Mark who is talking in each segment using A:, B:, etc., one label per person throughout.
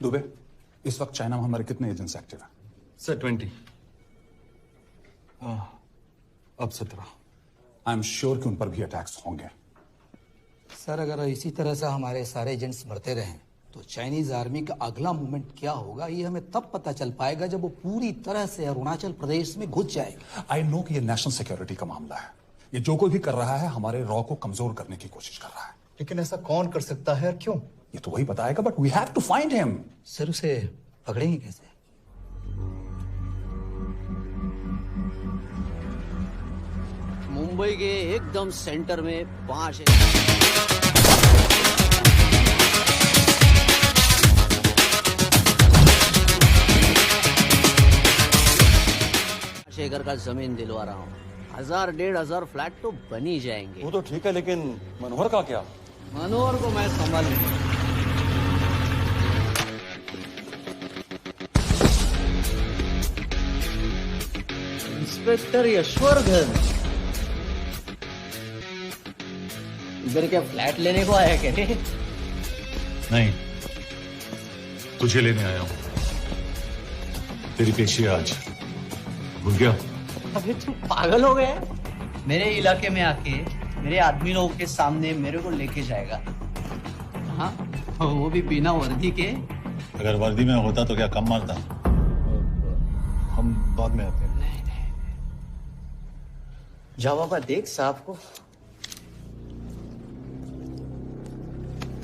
A: दुबे, इस वक्त चाइना में हमारे कितने एजेंट्स एक्टिव हैं?
B: सर 20। अब 17।
A: आई एम श्योर कि उन पर भी अटैक्स होंगे।
C: सर अगर इसी तरह से हमारे सारे एजेंट्स मरते रहें तो चाइनीज आर्मी का अगला मूवमेंट क्या होगा ये हमें तब पता चल पाएगा जब वो पूरी तरह से अरुणाचल प्रदेश में घुस जाएगा।
A: आई नो कि ये नेशनल सिक्योरिटी का मामला है। ये जो कोई भी कर रहा है हमारे रॉ को कमजोर करने की कोशिश कर रहा है।
B: लेकिन ऐसा कौन कर सकता है और क्यों?
A: ये तो वही बताएगा, but we have to find him.
C: Sir उसे पकड़ेंगे कैसे?
D: मुंबई के एकदम सेंटर में 5 एकड़ का जमीन दिलवा रहा हूँ। 1000-1500 फ्लैट तो बन ही जाएंगे।
B: वो तो ठीक है, लेकिन मनोहर का क्या?
D: मनोहर को मैं संभालूंगा। इंस्पेक्टर यशवर्धन इधर क्या फ्लैट लेने को आया क्या?
E: नहीं, तुझे लेने आया हूं। तेरी पेशी आज भूल गया?
D: अबे तुम पागल हो गए? मेरे इलाके में आके मेरे आदमी लोगों के सामने मेरे को लेके जाएगा? हाँ, वो भी बिना वर्दी के।
E: अगर वर्दी में होता तो क्या कम मारता?
B: हम बाद में आते हैं।
D: जाओ बाबा, देख साहब को।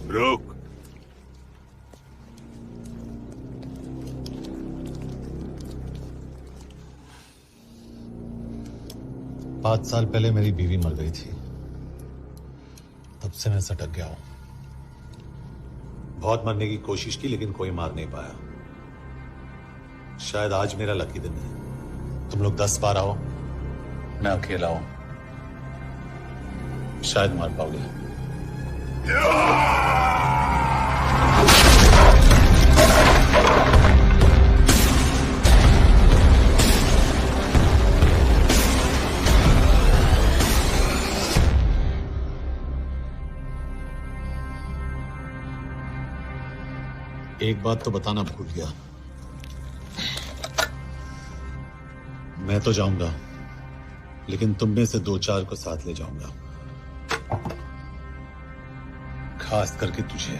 E: रुक। पांच साल पहले मेरी बीवी मर गई थी, तब से मैं सटक गया हूं। बहुत मरने की कोशिश की लेकिन कोई मार नहीं पाया। शायद आज मेरा लकी दिन है। तुम लोग 10 बार आओ, मैं अकेला हूं, शायद मार पाओगे। एक बात तो बताना भूल गया, मैं तो जाऊंगा लेकिन तुम में से 2-4 को साथ ले जाऊंगा, खास करके तुझे।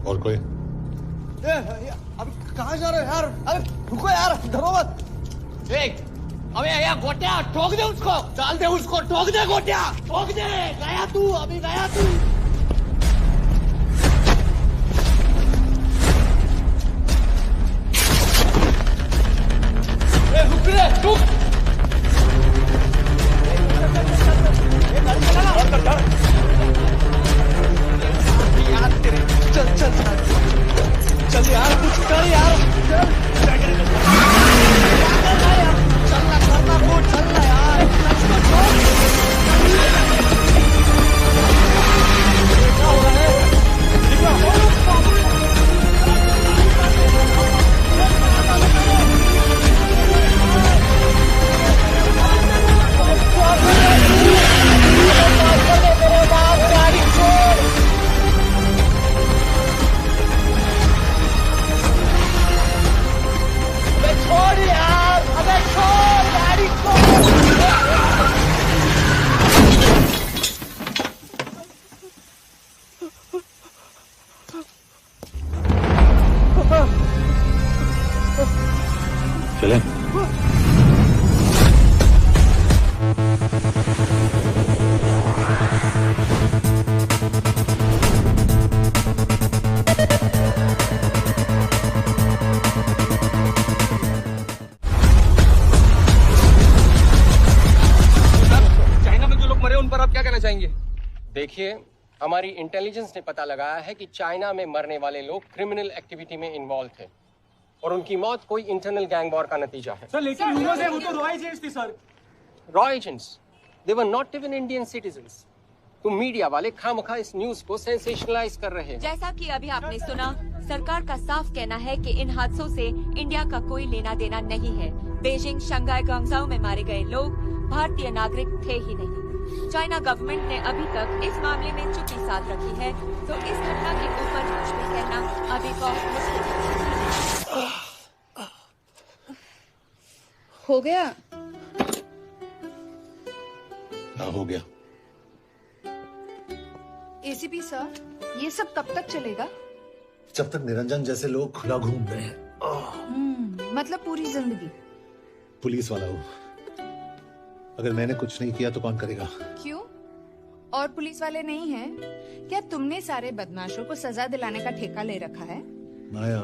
E: और कोई?
D: अभी कहाँ जा रहे हो यार? अरे रुको यार, डरो मत। देख, अबे यार गोटिया ठोक दे उसको, डाल दे उसको, ठोक दे गोटिया, ठोक दे। गया तू, अभी गया तू। रुक रे, रुक। यार तेरे, चल चल चल यार, कुछ कर यार, चल। चलना करना वो, चलना यार। क्या हो रहा है? छोड़ यार, अबे छोड़ गाड़ी को।
E: चलें?
F: देखिए, हमारी इंटेलिजेंस ने पता लगाया है कि चाइना में मरने वाले लोग क्रिमिनल एक्टिविटी में इन्वॉल्व थे और उनकी मौत कोई इंटरनल गैंग वॉर का नतीजा है।
G: सर लेकिन यूनो से वो तो रॉ एजेंट्स थी sir.
F: Raw agents, they were not even Indian citizens. तो मीडिया वाले खामखा इस न्यूज को सेंसेशनलाइज कर रहे हैं।
G: जैसा कि अभी आपने सुना, सरकार का साफ कहना है कि इन हादसों से इंडिया का कोई लेना देना नहीं है। बीजिंग, शंघाई, ग्वांगझाओ में मारे गए लोग भारतीय नागरिक थे ही नहीं। चाइना गवर्नमेंट ने अभी तक इस मामले में चुप्पी साध रखी है, तो इस घटना के ऊपर कुछ भी कहना अभी बहुत मुश्किल है।
H: हो गया?
E: हाँ, हो गया।
H: एसीपी सर, ये सब कब तक चलेगा?
E: जब तक निरंजन जैसे लोग खुला घूम रहे हैं।
H: मतलब पूरी जिंदगी?
E: पुलिस वाला हूँ, अगर मैंने कुछ नहीं किया तो कौन करेगा?
H: क्यों? और पुलिस वाले नहीं हैं? क्या तुमने सारे बदमाशों को सजा दिलाने का ठेका ले रखा है?
E: माया,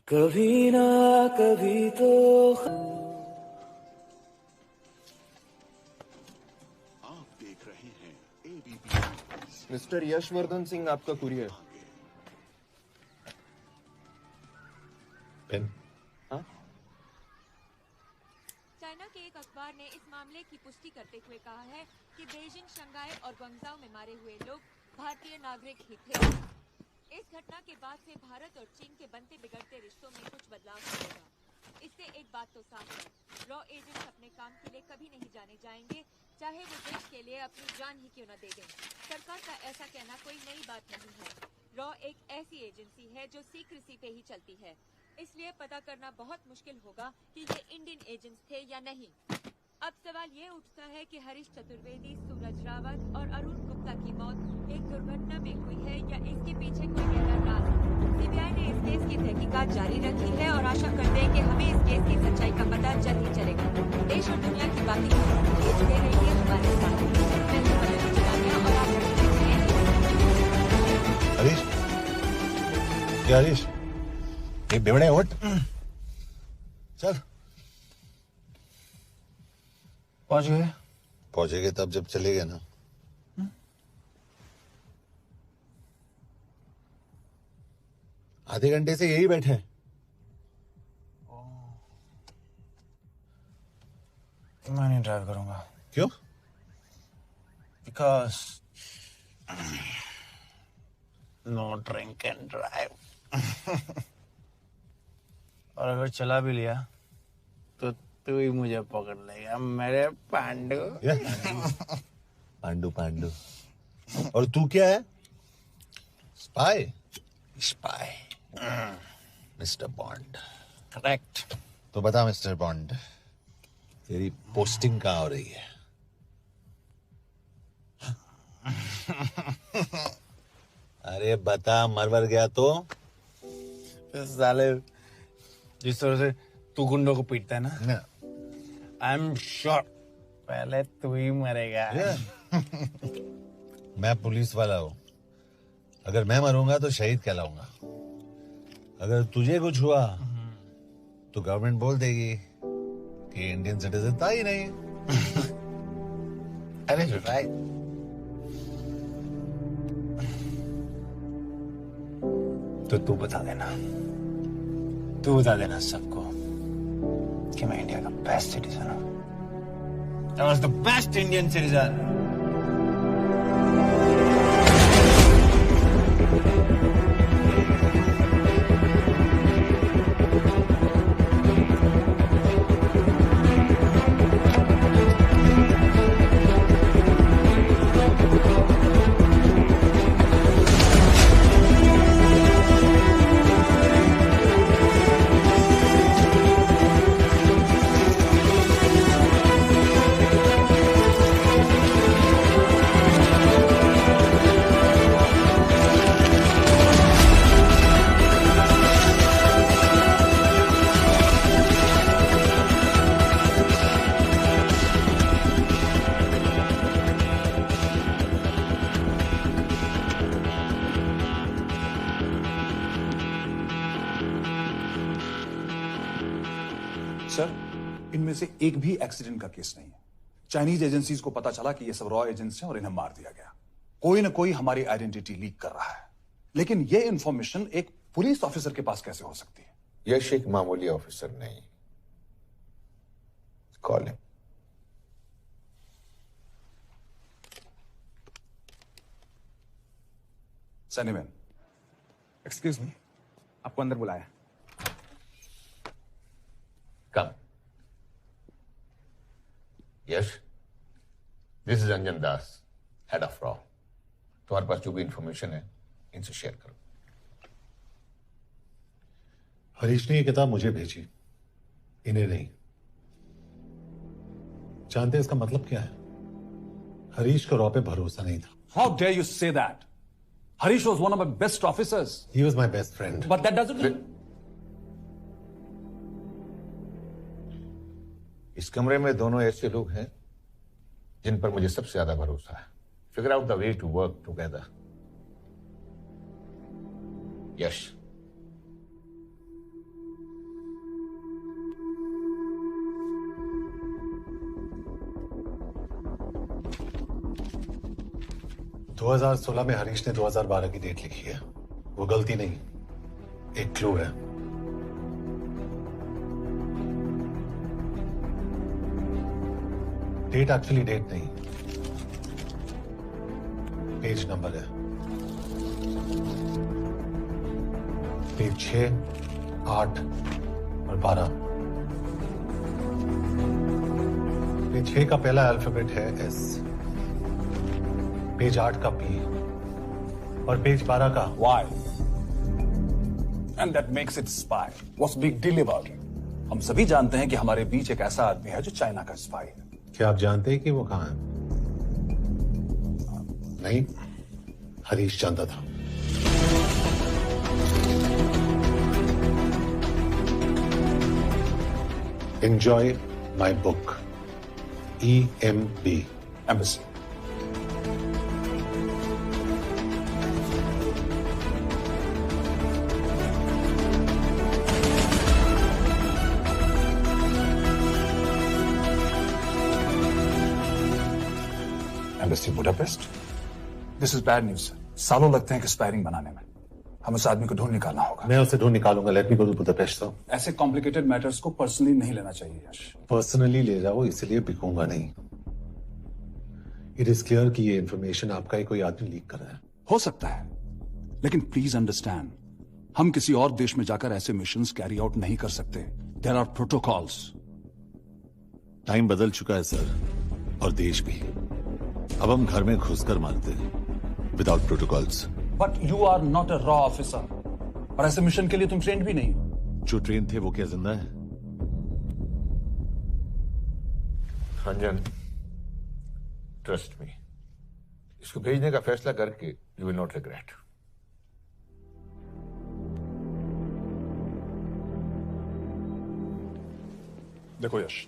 I: कभी ना कभी तो
J: आप देख रहे हैं एबीपी।
B: मिस्टर यशवर्धन सिंह, आपका कुरियर।
E: पेन।
G: चाइना के एक अखबार ने इस मामले की पुष्टि करते हुए कहा है कि बीजिंग, शंघाई और ग्वांगझाओ में मारे हुए लोग भारतीय नागरिक ही थे। इस घटना के बाद से भारत और चीन के बनते बिगड़ते रिश्तों में कुछ बदलाव होगा। इससे एक बात तो साफ है, रॉ एजेंट्स अपने काम के लिए कभी नहीं जाने जाएंगे, चाहे वो देश के लिए अपनी जान ही क्यों न दे दें। सरकार का ऐसा कहना कोई नई बात नहीं है। रॉ एक ऐसी एजेंसी है जो सीक्रेसी पे ही चलती है, इसलिए पता करना बहुत मुश्किल होगा कि ये इंडियन एजेंट्स थे या नहीं। अब सवाल ये उठता है कि हरीश चतुर्वेदी, सूरज रावत और अरुण गुप्ता की मौत एक दुर्घटना में हुई है या इसके पीछे कोई गहरा राज है। सीबीआई ने इस केस की तहकीकात जारी रखी है और आशा करते हैं कि हमें इस केस की सच्चाई का पता जल्द ही चलेगा। देश और दुनिया की बाकी खबरों को देखते रहिए हमारे साथ। मैं हूं पल्लवी चिरानिया और आप देख रहे हैं।
E: हरीश, क्या हरीश? ये बेवड़े उठ, चल। पहुंचेंगे तब जब चलेगा ना। आधे घंटे से यही बैठे हैं।
I: मैं नहीं ड्राइव करूंगा।
E: क्यों?
I: Because no drink and drive. और अगर चला भी लिया तो तू ही मुझे पकड़ लेगा, मेरे पांडु।
E: पांडु पांडु। और तू क्या है? Spy.
I: Spy.
E: Mister bond.
I: Correct.
E: तो बता मिस्टर बॉन्ड, तेरी पोस्टिंग कहाँ हो रही है? अरे बता, मरवर गया तो?
I: साले जिस तरह से तू गुंडों को पीटता है ना, आई एम श्योर पहले तू ही मरेगा।
E: मैं पुलिस वाला हूँ, अगर मैं मरूंगा तो शहीद कहलाऊंगा। अगर तुझे कुछ हुआ तो गवर्नमेंट बोल देगी कि इंडियन सिटीजन था ही नहीं।
I: अरे राइट। तो तू बता देना सबको कि मैं इंडिया का बेस्ट सिटीजन हूं। I was the best Indian citizen.
A: Sir, इनमें से एक भी एक्सीडेंट का केस नहीं है। चाइनीज एजेंसीज को पता चला कि ये सब रॉ एजेंट्स हैं और इन्हें मार दिया गया। कोई ना कोई हमारी आइडेंटिटी लीक कर रहा है, लेकिन ये इंफॉर्मेशन एक पुलिस ऑफिसर के पास कैसे हो सकती है?
K: यश एक मामूली ऑफिसर नहीं। Call him.
A: सनीमैन,
B: एक्सक्यूज मी, आपको अंदर बुलाया।
K: Come. Yash, this is Anjan Das, head of रॉ। तुम्हारे पास जो भी इंफॉर्मेशन है इनसे शेयर करो।
E: हरीश ने ये किताब मुझे भेजी, इन्हें नहीं। जानते हैं इसका मतलब क्या है? हरीश को रॉ पे भरोसा नहीं था।
A: How dare you say that? Harish was one of my best officers.
E: He was my best friend.
A: But that doesn't mean...
K: इस कमरे में दोनों ऐसे लोग हैं जिन पर मुझे सबसे ज्यादा भरोसा है। Figure out the way to work together. Yash,
E: दो 2016 में हरीश ने 2012 की डेट लिखी है। वो गलती नहीं, एक क्लू है। डेट एक्चुअली डेट नहीं, पेज नंबर है। पेज 6, 8 और 12। पेज 6 का पहला अल्फाबेट है एस, पेज 8 का पी और पेज 12 का
A: Why? And that makes it spy. What's big deal about it? हम सभी जानते हैं कि हमारे बीच एक ऐसा आदमी है जो चाइना का स्पाई है।
E: क्या आप जानते हैं कि वो कहां है? नहीं, हरीश जानता था। Enjoy my book. EMB.
A: Embassy. Embassy Budapest. This is bad news. सालों लगते हैं एक्सपायरिंग बनाने में। हम उस आदमी को ढूंढ निकालना होगा।
E: मैं उसे ढूंढ निकालूंगा। Let me go to Budapest.
A: ऐसे कॉम्प्लिकेटेड मैटर्स को पर्सनली नहीं लेना चाहिए यश।
E: पर्सनली ले जाओ, इसलिए बिकूंगा नहीं। इट इज क्लियर कि ये इंफॉर्मेशन आपका ही कोई आदमी लीक कर रहा है।
A: हो सकता है, लेकिन प्लीज अंडरस्टैंड, हम किसी और देश में जाकर ऐसे मिशंस कैरी आउट नहीं कर सकते। There are protocols.
E: टाइम बदल चुका है सर, और देश भी। अब हम घर में घुसकर मारते हैं without protocols.
A: But you are not a रॉ ऑफिसर, और ऐसे मिशन के लिए तुम ट्रेंड भी नहीं हो।
E: जो ट्रेन थे वो क्या जिंदा है?
K: अंजन, ट्रस्ट मी, इसको भेजने का फैसला करके यू विल नॉट रिग्रेट।
A: देखो यश,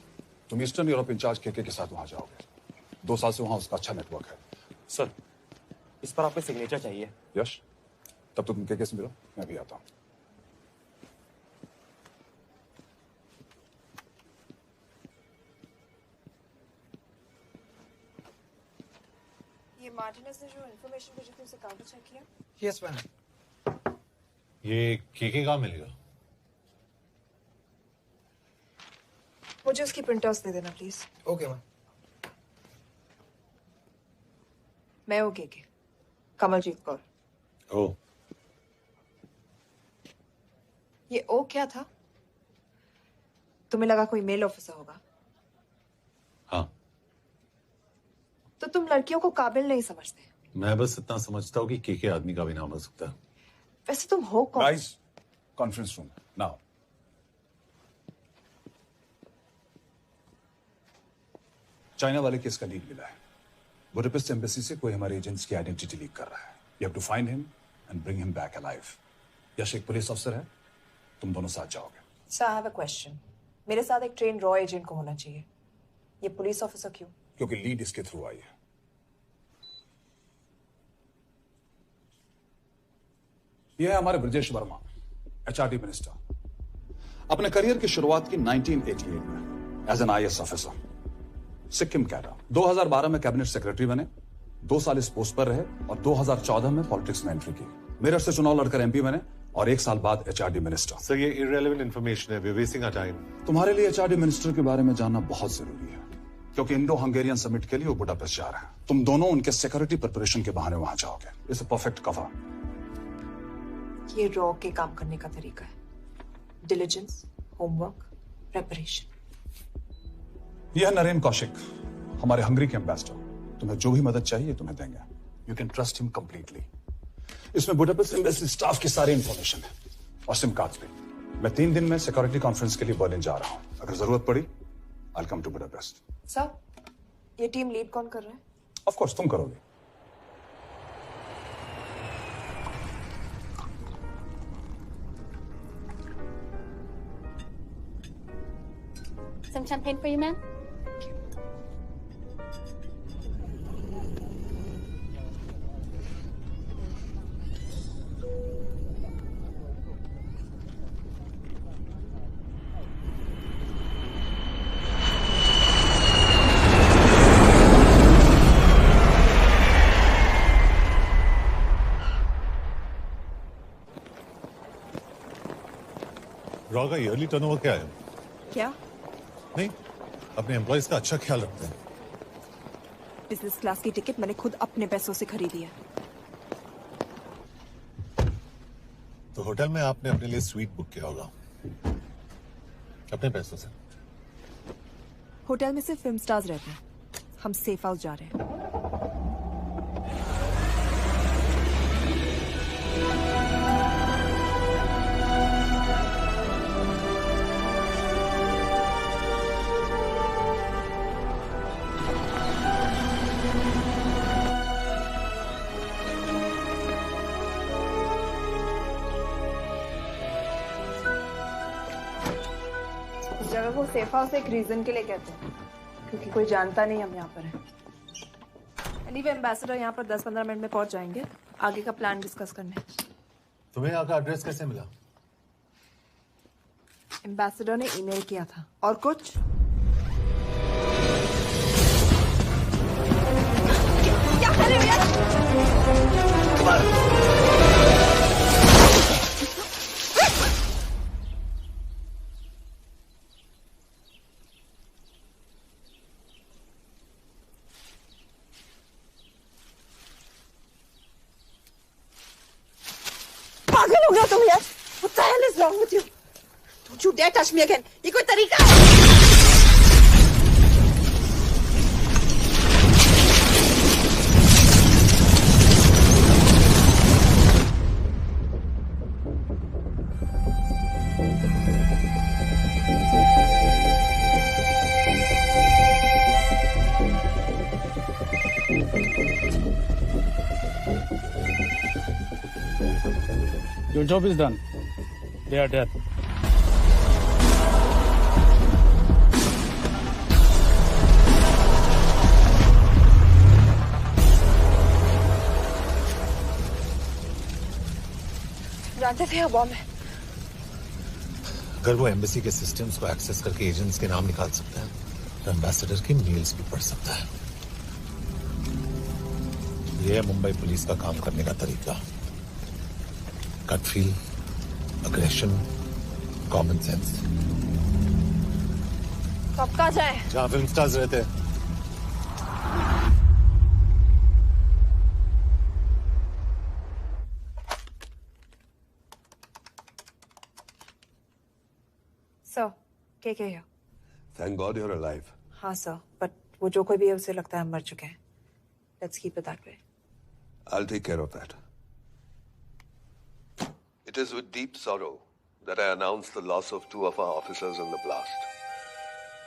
A: तुम ईस्टर्न यूरोप इंचार्ज केके के साथ वहां जाओगे। 2 साल से वहां उसका अच्छा नेटवर्क है।
B: सर, इस पर आपको सिग्नेचर चाहिए।
A: यश, तब तुम केके से मिलो, मैं भी आता हूं।
L: ये मार्टिनेस ने जो इन्फॉर्मेशन भेजी थी उसे काउंटर चेक किया?
I: Yes ma'am.
E: ये केके कहाँ मिलेगा?
L: मुझे उसकी प्रिंटआउट्स दे देना प्लीज।
I: Okay ma'am.
L: मैं हूँ केके, कमलजीत कौर।
E: ओ,
L: ये ओ क्या था? तुम्हें लगा कोई मेल ऑफिसर होगा?
E: हाँ।
L: तो तुम लड़कियों को काबिल नहीं समझते।
E: मैं बस इतना समझता हूँ कि केके आदमी का भी नाम हो सकता है।
L: वैसे तुम हो कौन?
A: Guys, conference room now. China वाले केस का लीड मिला है। बुडापेस्ट एम्बेसी से कोई हमारे एजेंट्स की आइडेंटिटी लीक कर रहा है। You have to find him and bring him back alive. Yash एक पुलिस अफसर है, तुम दोनों साथ जाओगे।
L: Sir, I have a question. मेरे साथ एक ट्रेन रॉ एजेंट को होना चाहिए। ये पुलिस ऑफिसर क्यों?
A: क्योंकि लीड इसके थ्रू आई है। यह है हमारे ब्रजेश वर्मा, एचआरडी मिनिस्टर। अपने करियर की शुरुआत की 1988 में as an IAS officer, Sikkim cadre. 2012 में कैबिनेट सेक्रेटरी बने, 2 साल इस पोस्ट पर रहे और 2014 में पॉलिटिक्स में एंट्री की। मेरठ से चुनाव लड़कर एमपी बने और 1 साल बाद एचआरडी मिनिस्टर।
E: सर ये इररेलेवेंट इंफॉर्मेशन है, we are wasting our time.
A: तुम्हारे लिए एचआरडी मिनिस्टर के बारे में जानना बहुत जरूरी है, क्योंकि इंडो हंगेरियन समिट के लिए वो बुडापेस्ट जा रहे हैं। तुम दोनों उनके सिक्योरिटी प्रिपरेशन के बहाने वहां जाओगे। It's a perfect cover.
L: ये रॉ के काम करने का तरीका है, डिलिजेंस, होमवर्क, प्रेपरेशन।
A: यह नरेन कौशिक, हमारे हंगरी के एम्बेसडर। तुम्हें जो भी मदद चाहिए तुम्हें देंगे। You can trust him completely. इसमें बुडापेस्ट एम्बेसी स्टाफ की सारी इंफॉर्मेशन है और सिम कार्ड्स भी। मैं 3 दिन में सिक्योरिटी कॉन्फ्रेंस के लिए बर्लिन जा रहा हूं। अगर जरूरत पड़ी I will come to Budapest.
L: Sir, ये टीम लीड कौन कर रहा है?
A: ऑफ कोर्स तुम करोगे।
M: Some champagne for you, ma'am?
E: Raw का ईयरली टर्नओवर क्या है?
L: क्या?
E: नहीं, अपने एम्प्लॉइज का अच्छा ख्याल रखते हैं।
L: बिजनेस क्लास की टिकट मैंने खुद अपने पैसों से खरीदी है।
E: तो होटल में आपने अपने लिए स्वीट बुक किया होगा अपने पैसों से।
L: होटल में सिर्फ फिल्म स्टार्स रहते हैं, हम सेफ हाउस जा रहे हैं। इस जगह को सेफ हाउस एक रीजन के लिए कहते हैं, क्योंकि कोई जानता नहीं हम यहाँ पर हैं। एनीवे एम्बेसडर यहाँ पर 10-15 मिनट में पहुंच जाएंगे आगे का प्लान डिस्कस करने।
E: तुम्हें यहाँ का एड्रेस कैसे मिला?
L: एम्बेसडर ने ईमेल किया था। और कुछ? क्या कर रहे हो यार? पागल हो गया तुम यार? What the hell is wrong with you? Don't you dare touch me again. ये कोई तरीका है?
N: Your job is done. They are dead.
L: जानते थे बॉम्ब है।
E: अगर वो एम्बेसी के सिस्टम्स को एक्सेस करके एजेंट्स के नाम निकाल सकता है, तो एम्बेसडर की मेल्स भी पढ़ सकता है। ये है मुंबई पुलिस का काम करने का तरीका। Gut feel, aggression, common sense.
L: कब का जाए?
E: जहाँ फिल्म स्टार्स रहते हैं।
L: सर, के here?
O: Thank God you're alive.
L: हाँ सर, बट वो जो कोई भी है उसे लगता है हम मर चुके हैं। Let's keep it that way.
O: I'll take care of that. It is with deep sorrow that I announce the loss of 2 of our officers in the blast.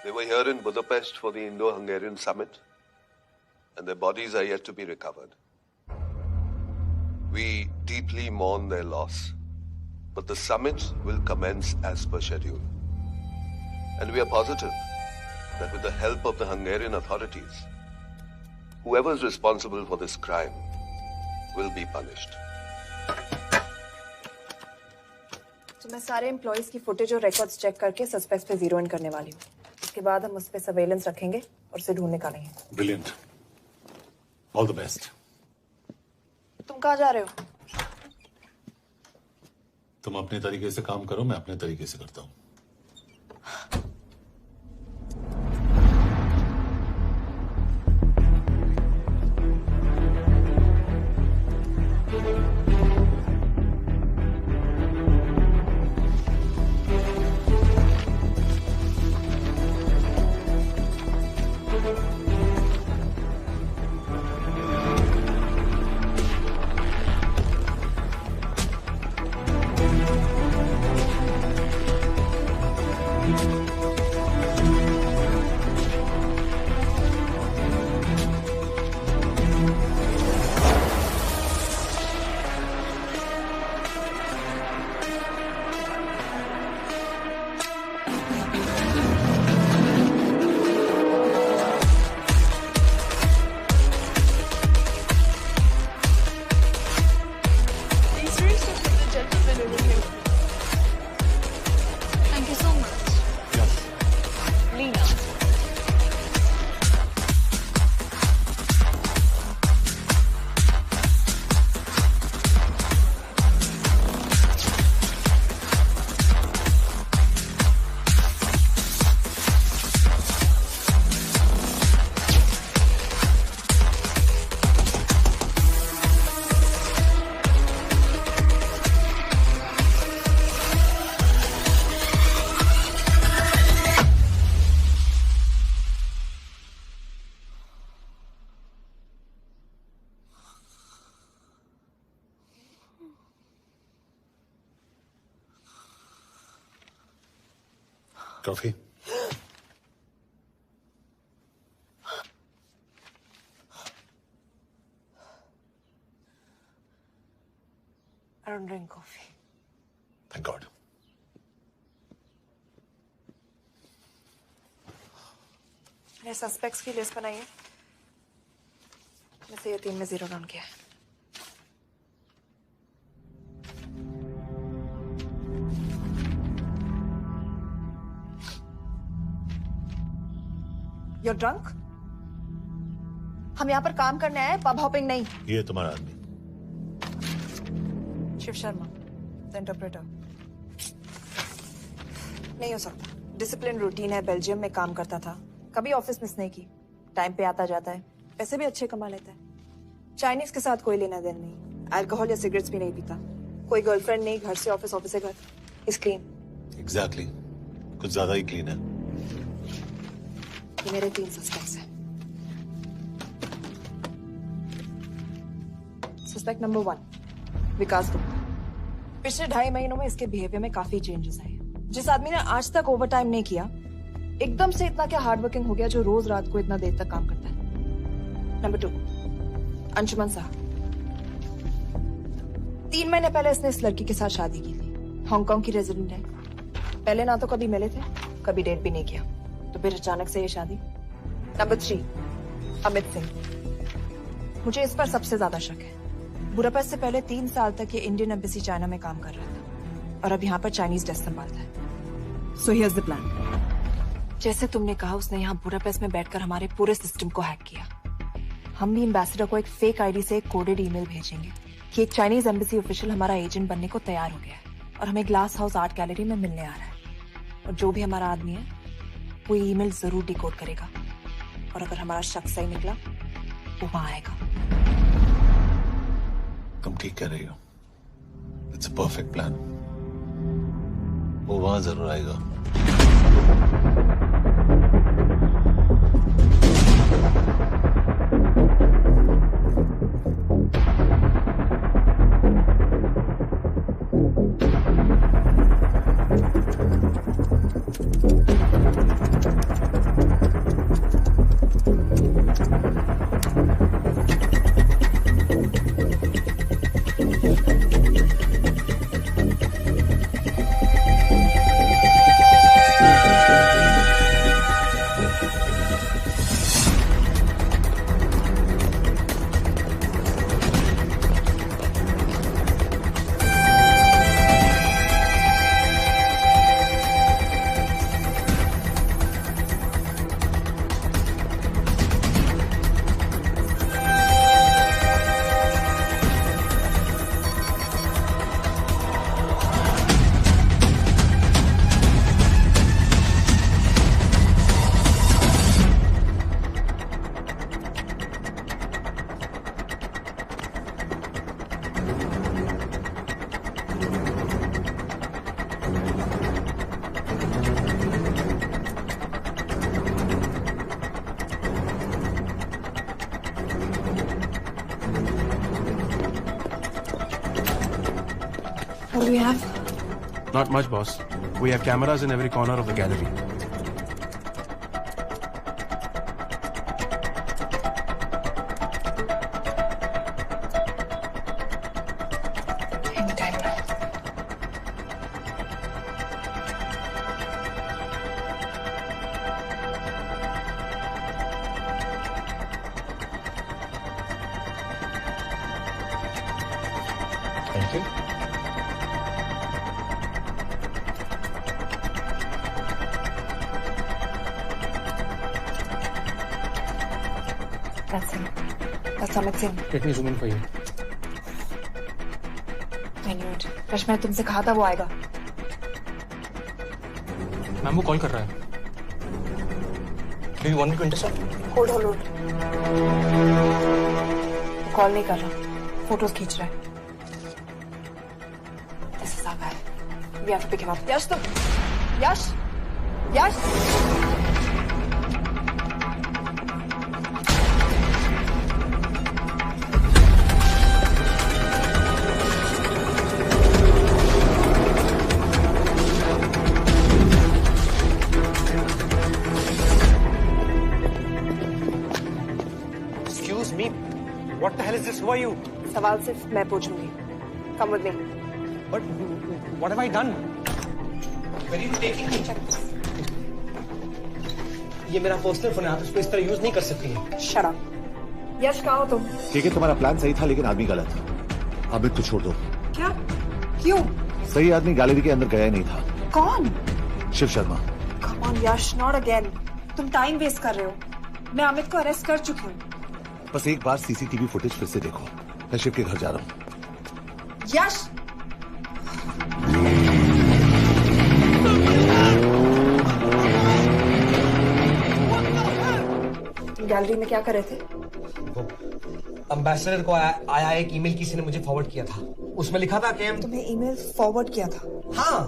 O: They were here in Budapest for the Indo-Hungarian summit, and their bodies are yet to be recovered. We deeply mourn their loss, but the summit will commence as per schedule. And we are positive that with the help of the Hungarian authorities, whoever is responsible for this crime will be punished.
L: तो मैं सारे employees की footage और records check करके suspects पे zero in करने वाली हूँ। इसके बाद हम उस पे सर्वेलेंस रखेंगे और उसे ढूंढ निकालेंगे।
E: Brilliant. All the best.
L: तुम कहाँ जा रहे हो?
E: तुम अपने तरीके से काम करो, मैं अपने तरीके से करता हूं।
L: Thank you so much. Lena.
E: Coffee?
L: I don't drink coffee.
E: Thank God.
L: मैंने सस्पेक्ट्स की लिस्ट बनाई है। में से ये 3 में 0 डाउन किया है। You're drunk? हम यहाँ पर काम करने आए, पब हॉपिंग नहीं।
E: ये तुम्हारा आदमी।
L: Shiv Sharma, the interpreter. नहीं हो सकता। डिसिप्लिन रूटीन है, बेल्जियम में काम करता था, कभी ऑफिस मिस नहीं की, टाइम पे आता जाता है, पैसे भी अच्छे कमा लेता है। चाइनीज के साथ कोई लेना देना नहीं, अल्कोहल या सिगरेट्स भी नहीं पीता, कोई गर्लफ्रेंड नहीं, घर से ऑफिस, ऑफिस से घर। Is clean.
E: एग्जैक्टली, कुछ ज्यादा ही क्लीन है।
L: ये मेरे 3 सस्पेक्ट्स हैं। सस्पेक्ट नंबर 1, विकास गुप्ता। पिछले 2.5 महीनों में इसके बिहेवियर में काफी चेंजेस आए। जिस आदमी ने आज तक ओवरटाइम नहीं किया, एकदम से इतना क्या हार्ड वर्किंग हो गया जो रोज रात को इतना देर तक काम करता है। नंबर 2, अंशुमन साहब। 3 महीने पहले इसने इस लड़की के साथ शादी की थी, हांगकांग की रेजिडेंट है। पहले ना तो कभी मिले थे, कभी डेट भी नहीं किया, तो फिर अचानक से ये शादी। नंबर 3, अमित सिंह। मुझे इस पर सबसे ज्यादा शक है। बुडापेस्ट से पहले 3 साल तक ये इंडियन एम्बेसी चाइना में काम कर रहा था और अब यहाँ पर चाइनीज डेस्क संभालता है। So here's the plan. जैसे तुमने कहा, उसने यहाँ बुडापेस्ट में बैठकर हमारे पूरे सिस्टम को हैक किया। हम भी एम्बेसडर को एक फेक आईडी से एक कोडेड ईमेल भेजेंगे कि एक चाइनीज एम्बेसी ऑफिशियल हमारा एजेंट बनने को तैयार हो गया है और हमें ग्लास हाउस आर्ट गैलरी में मिलने आ रहा है। और जो भी हमारा आदमी है वो ईमेल जरूर डिकोड करेगा और अगर हमारा शक सही निकला वो वहां आएगा।
E: तुम ठीक कह रही हो। It's a perfect plan. वो वहां जरूर आएगा।
L: What do we have?
M: Not much, boss. We have cameras in every corner of the gallery.
L: Anytime now.
K: Thank you.
L: That's him. That's Amit Singh.
F: Let me zoom in for you.
L: I knew it. Rush मैंने तुमसे कहा था वो आएगा.
F: Ma'am वो call कर रहा है. Do you want me to intercept?
L: Hold. वो कॉल नहीं कर रहा. फोटोज खींच रहा है. This is our guy. We have to pick him up. Yash, तुम. Yash.
F: Excuse me. What the hell is this? Who are you?
L: सवाल सिर्फ मैं पूछूंगी. Come with me.
F: But what have I done? Where are you taking me? ये मेरा personal phone है, आप इसको इस तरह यूज नहीं कर सकती हैं.
L: Shut up. यश कहाँ हो तुम?
E: ठीक है, तुम्हारा प्लान सही था लेकिन आदमी गलत. अमित को छोड़ दो.
L: क्या? क्यों?
E: सही आदमी गैलरी के अंदर गया ही नहीं था.
L: कौन?
E: Shiv Sharma.
L: Come on, Yash, not again. तुम टाइम वेस्ट कर रहे हो. मैं अमित को अरेस्ट कर चुकी हूँ.
E: बस एक बार सीसीटीवी फुटेज फिर से देखो. मैं शिव के घर जा रहा हूँ.
L: यश! गैलरी में क्या कर रहे थे?
F: एम्बेसडर को आया एक ईमेल किसी ने मुझे फॉरवर्ड किया था. उसमें लिखा था कि
L: तुम्हें ईमेल फॉरवर्ड किया था?
F: हाँ.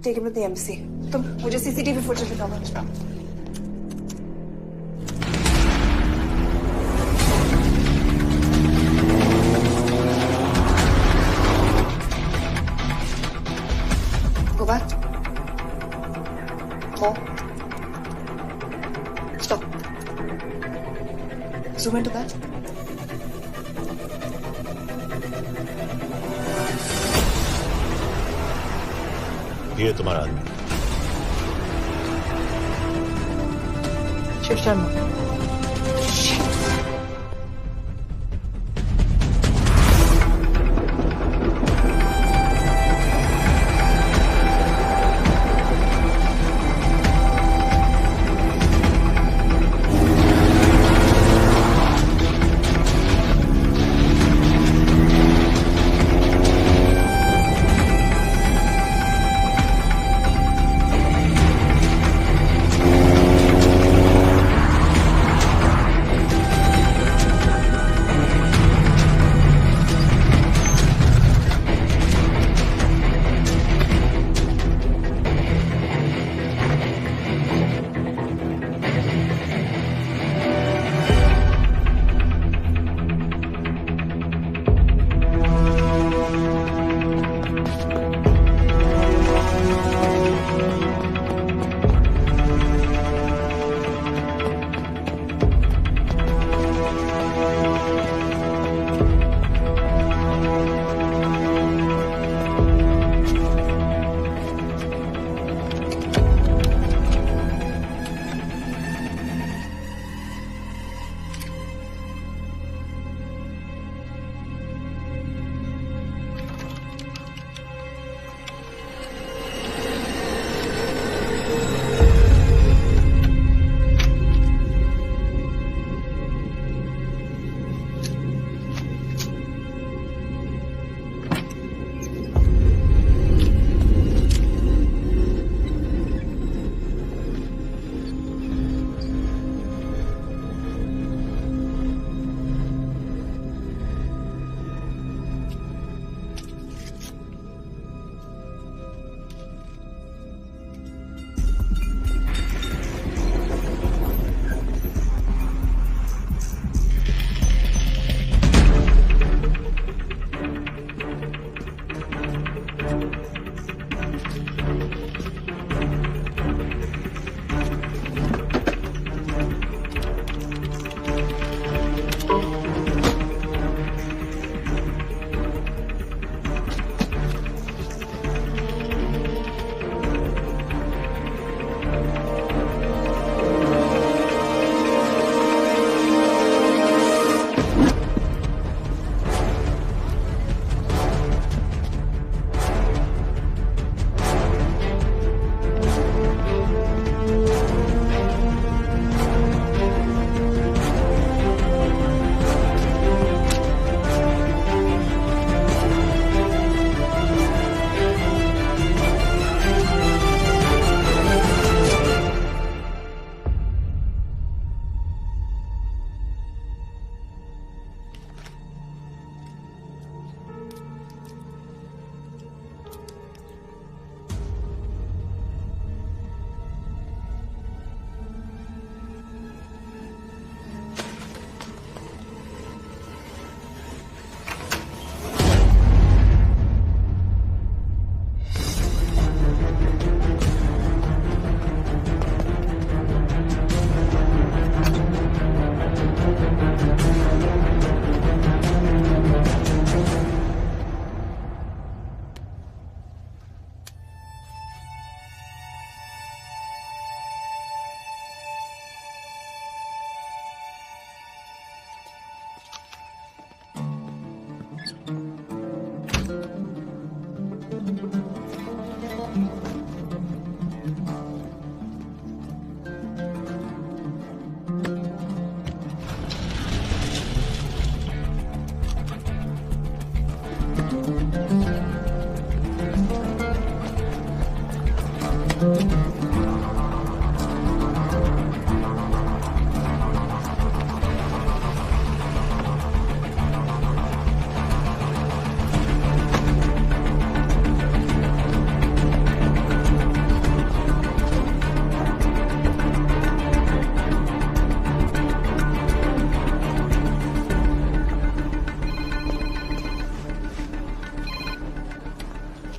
L: Take him to the embassy. तुम मुझे सीसीटीवी फुटेज दिखाओ. Go back. More. Stop. Zoom into that.
E: ये तुम्हारा आदमी.
L: शिव शर्मा.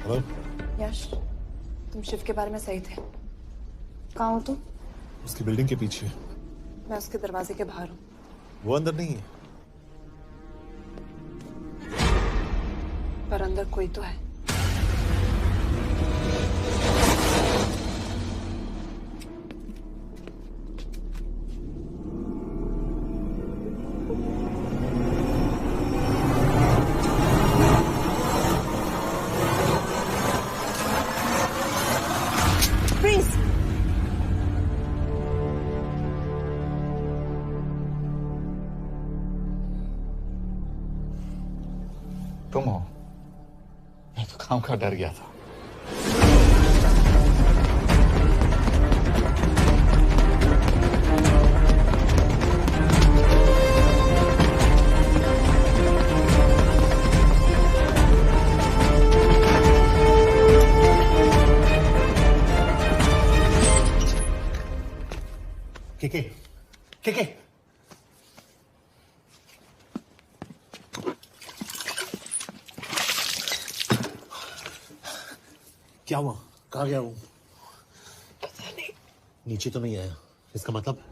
E: हेलो
L: यश, तुम शिव के बारे में सही थे। कहाँ हो तुम?
P: उसकी बिल्डिंग के पीछे।
L: मैं उसके दरवाजे के बाहर हूँ।
P: वो अंदर नहीं है।
L: पर अंदर कोई तो है।
C: तुम हो? मैं तो काम का डर गया था।
P: के क्या हुआ? कहाँ गया वो?
L: पता नहीं।
P: नीचे तो नहीं आया, इसका मतलब?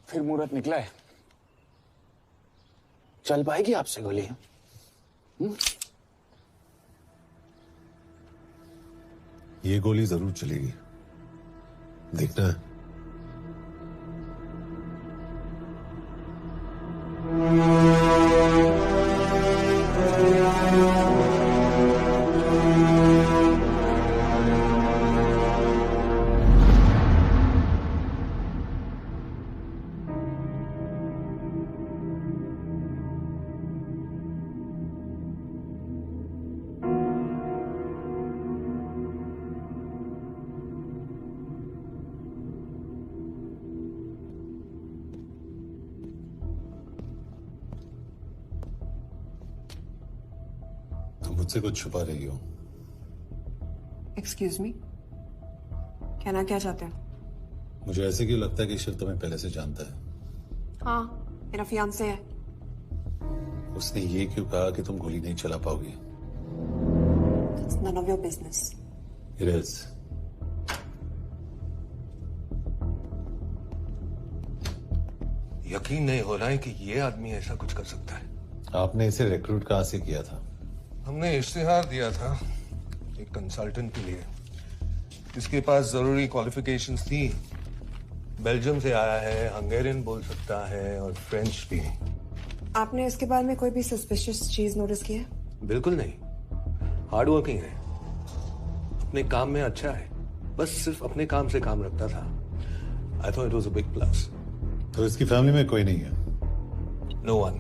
B: फिर मुहूर्त निकला है। चल पाएगी आपसे गोली?
E: ये गोली जरूर चलेगी, देखना है। मुझसे कुछ छुपा रही हो।
L: एक्सक्यूज मी, कहना क्या चाहते हो?
E: मुझे ऐसे क्यों लगता है कि शिव तुम्हें पहले से जानता है?
L: हाँ, मेरा फियांसे है।
E: उसने ये क्यों कहा कि तुम गोली नहीं चला पाओगी?
L: It's none of your business.
E: It is.
O: यकीन नहीं हो रहा है कि ये आदमी ऐसा कुछ कर सकता है।
E: आपने इसे रिक्रूट कहाँ से किया था?
O: हमने इश्तिहार दिया था एक कंसल्टेंट के लिए, जिसके पास जरूरी क्वालिफिकेशंस थी। बेल्जियम से आया है, हंगेरियन बोल सकता है और फ्रेंच भी।
L: आपने इसके बारे में कोई भी सस्पिशियस चीज नोटिस की है?
O: बिल्कुल नहीं, हार्ड वर्किंग है, अपने काम में अच्छा है, बस सिर्फ अपने काम से काम रखता था। I thought it was a big plus.
E: तो इसकी फैमिली में कोई नहीं है?
O: No one,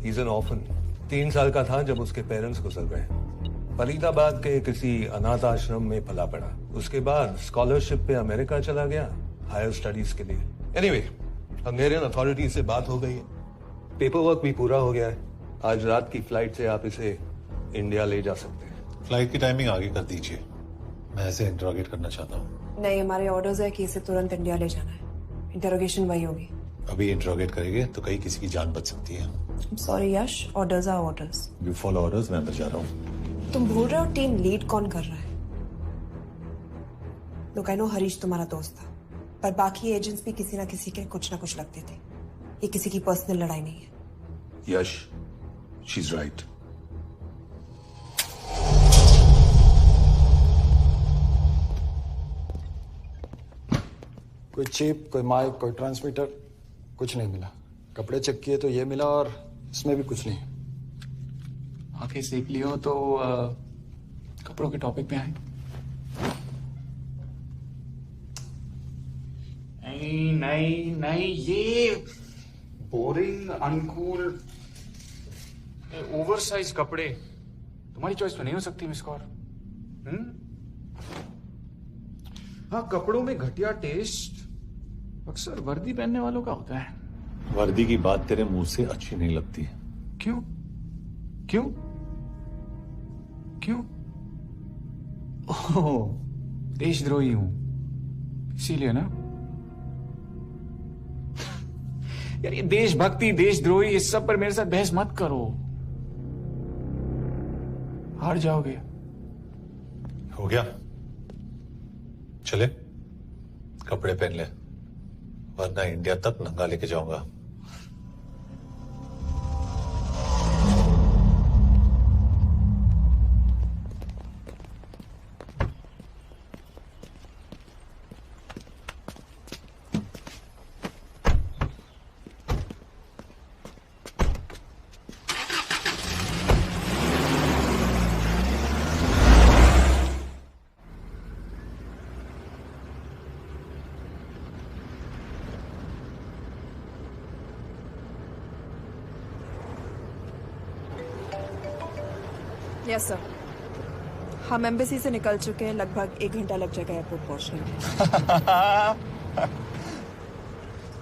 O: he is an orphan. 3 साल का था जब उसके पेरेंट्स गुजर गए। फरीदाबाद के किसी अनाथ आश्रम में पला पड़ा। उसके बाद स्कॉलरशिप पे अमेरिका चला गया हायर स्टडीज के लिए। एनीवे, हंगेरियन अथॉरिटी से बात हो गई है, पेपर वर्क भी पूरा हो गया है। आज रात की फ्लाइट से आप इसे इंडिया ले जा सकते हैं।
E: फ्लाइट की टाइमिंग आगे कर दीजिए, मैं इसे इंटरोगेट करना चाहता हूँ।
L: नहीं, हमारे ऑर्डर्स है कि इसे तुरंत इंडिया ले जाना है। इंटरोगेशन वही होगी।
E: अभी इंटरोगेट करेंगे तो कहीं किसी की जान बच सकती है।
L: Sorry Yash, orders are orders.
E: You follow orders, मैं अंदर जा रहा हूँ।
L: तुम भूल रहे हो टीम लीड कौन कर रहा है? लोग आई नो हरीश तुम्हारा दोस्त था, पर बाकी एजेंट्स भी किसी ना किसी के कुछ ना कुछ लगते थे। ये किसी की पर्सनल लड़ाई नहीं है।
O: यश, शी इज राइट।
B: कोई चिप, कोई माइक, कोई ट्रांसमीटर, कुछ नहीं मिला। कपड़े चेक किए तो ये मिला और इसमें भी कुछ नहीं।
Q: आंखें सेक ली हो तो कपड़ों के टॉपिक पे आए। नहीं नहीं नहीं, ये बोरिंग, अनकूल, ओवरसाइज कपड़े तुम्हारी चॉइस तो नहीं हो सकती मिस कौर। हाँ, कपड़ों में घटिया टेस्ट अक्सर वर्दी पहनने वालों का होता है।
E: वर्दी की बात तेरे मुंह से अच्छी नहीं लगती।
Q: क्यों क्यों क्यों? ओह, देशद्रोही हूं इसीलिए ना। यार ये देशभक्ति, देशद्रोही, इस सब पर मेरे साथ बहस मत करो, हार जाओगे।
E: हो गया, चले कपड़े पहन ले, वरना इंडिया तक नंगा लेके जाऊंगा।
L: यस सर, हम एम्बेसी से निकल चुके हैं। लगभग 1 घंटा लग जाएगा एयरपोर्ट पहुंचने में।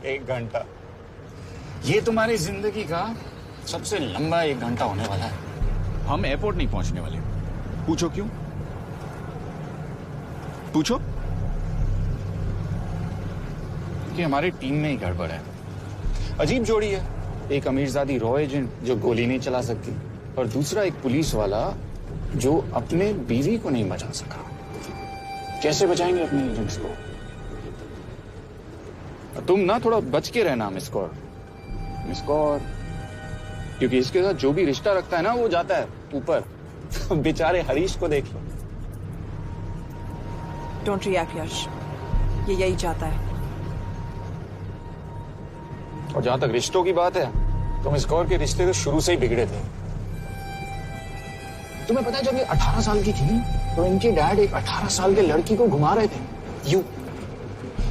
Q: 1 घंटा? ये तुम्हारी जिंदगी का सबसे लंबा 1 घंटा होने वाला है। हम एयरपोर्ट नहीं पहुंचने वाले। पूछो क्यों? पूछो। कि हमारी टीम में ही गड़बड़ है। अजीब जोड़ी है, एक अमीरजादी रॉ एजेंट जो गोली नहीं चला सकती और दूसरा एक पुलिस वाला जो अपने बीवी को नहीं बचा सका। कैसे बचाएंगे अपने एजेंट्स को? तुम ना थोड़ा बच के रहना मिस कौर, क्योंकि इसके साथ जो भी रिश्ता रखता है ना वो जाता है ऊपर। बेचारे हरीश को देख लो।
L: डोंट रिएक्ट यश, ये यही चाहता है।
Q: और जहां तक रिश्तों की बात है तो मिस कौर के रिश्ते तो शुरू से ही बिगड़े थे। तुम्हें पता है जब ये 18 साल की थी तो इनके डैड एक 18 साल के लड़की को घुमा रहे थे।